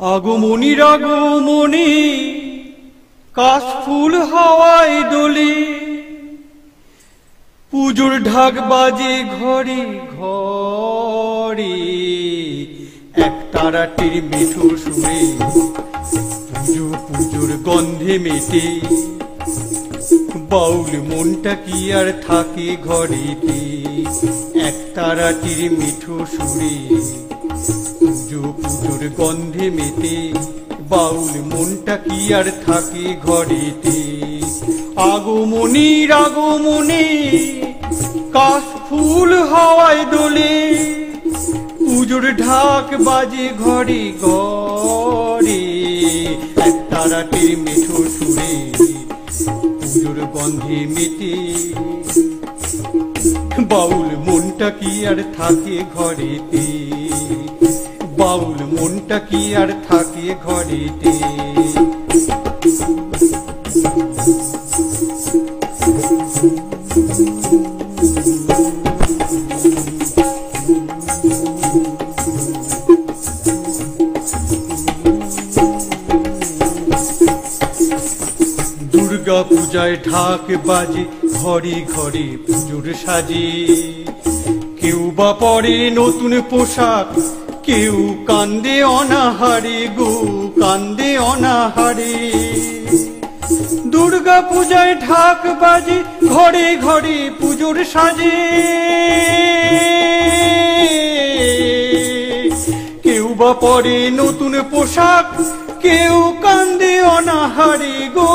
আগমনীর আগমনী কাশফুল হাওয়ায় দোলে, পুজোর ঢাক বাজে ঘরে ঘরে, এক তারাটির মিঠো সুরে পুজো পুজোর গন্ধে মেটে। বাউল মনটা কি আর থাকে ঘরেতে, এক তারাটির মিঠো সুরে পুজো পুজোর গন্ধে মেটে। বাউল মনটা কি আর থাকে ঘরেতে। আগমনীর আগমনে কাশফুল হাওয়ায় দোলে, পুজোর ঢাক বাজে ঘরে ঘরে, এক তারাটির মিঠো সুরে পুজোর গন্ধে মেটে। বাউল মনটা কি আর থাকে ঘরেতে, বাউল মনটা কি আর থাকে ঘরেতে। দুর্গা পূজায় ঢাক বাজে ঘরে ঘরে পুজোর সাজে, কেউ বা পরে নতুন পোশাক, কেউ কান্দে অনাহারে গো কান্দে অনাহারে। দুর্গা পূজায় ঢাক বাজে ঘরে ঘরে পুজোর সাজে, কেউ বা পরে নতুন পোশাক, কেউ কান্দে অনাহারে গো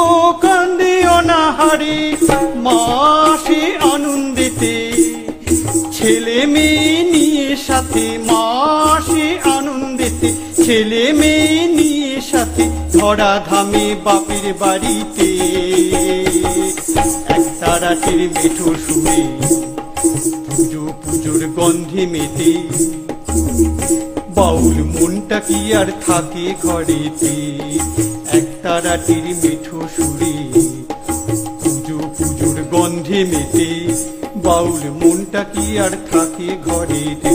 কান্দে অনাহারে। মাসে আনন্দেতে ছেলে মেয়ে নিয়ে সাথে, মাসে আনন্দেতে ছেলে মেয়ে নিয়ে সাথে, ধরা ধামে বাপের বাড়িতে, এক তারাটির মিঠো সুরে পুজো পুজোর গন্ধে মেটে। বাউল মনটা কি আর থাকে ঘরেতে, এক তারাটির মিঠো সুরে পুজো পুজোর গন্ধে মেটে। বাউল মনটা কি আর থাকে ঘরেতে।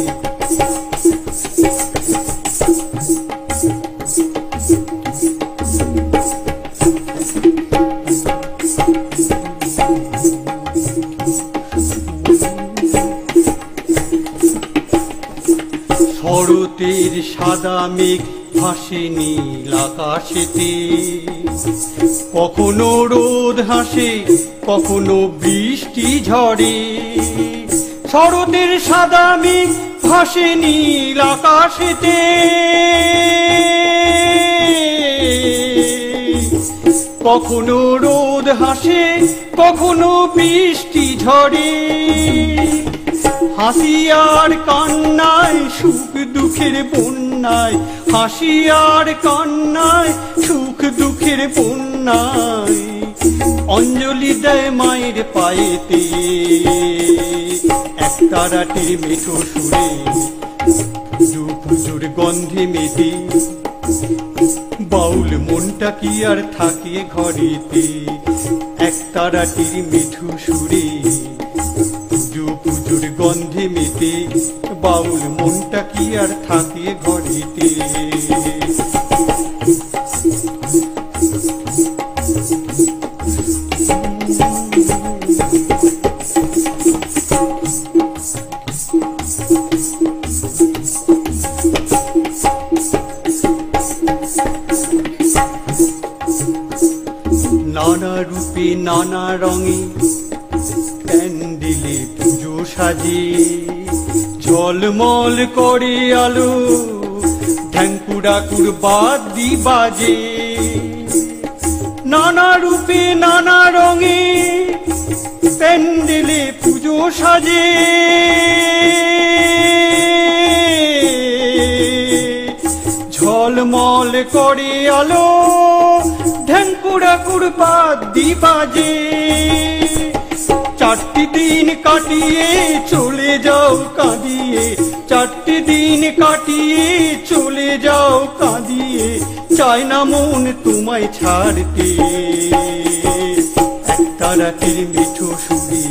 শরতের সাদা মেঘ ভাসে নীল আকাশেতে, কখনো রোদ হাসে কখনো বৃষ্টি ঝরে। শরতের সাদা মেঘ ভাসে নীল আকাশেতে, কখনো রোদ হাসে কখনো বৃষ্টি ঝরে। হাসি আর কান্নায় সুখ দুঃখের বন্যায়, হাসি আর কান্নায় সুখ দুঃখের বন্যায়, অঞ্জলি দেয় মায়ের পায়েতে, এক তারাটির মিঠো সুরে পুজো পুজোর গন্ধে মেটে। বাউল মনটা কি আর থাকে ঘরেতে, এক তারাটির মিঠো সুরে পুজো পুজোর গন্ধে মেটে। বাউল মনটা কি আর থাকে ঘরেতে। নানা রূপে নানা রঙে প্যান্ডেলে পুজো সাজে, ঝলমল করে আলো ঢ্যাঙ্কুড়াকুর বাদ্যি বাজে। নানা রূপে নানা রঙে প্যান্ডেলে পুজো সাজে, ঝলমল করে আলো ঢ্যাঙ্কুড়াকুর বাদ্যি বাজে। চারটি দিন কাটিয়ে চলে যাও কাঁদিয়ে, চারটি দিন কাটিয়ে চলে যাও কাঁদিয়ে, চায় না মন তোমায় ছাড়তে, এক তারাটির মিঠো সুরে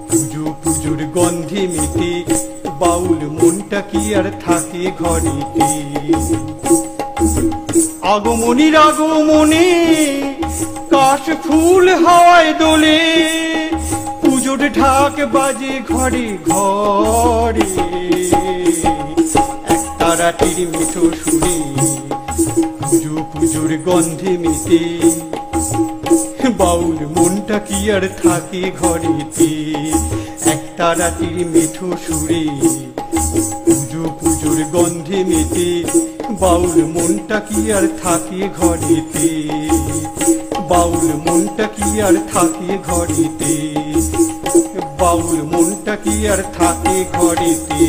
পুজো পুজোর গন্ধে মেটে। বাউল মনটা কি আর থাকে ঘরেতে। আগমনীর আগমনে কাশ ফুল হাওয়ায় দোলে, পুজোর ঢাক বাজে ঘরে ঘরে, একটা রাতের মিঠো সুরে পুজো পুজোর গন্ধে মেতে, বাউল মনটা কি আর থাকে ঘরেতে। একটা রাতের মিঠো সুরে পুজো পুজোর গন্ধে মেতে, বাউল মনটা কি আর থাকে ঘরেতে, বাউল মনটা কি আর থাকে ঘরেতে, বাউল মনটা কি আর থাকে ঘরেতে।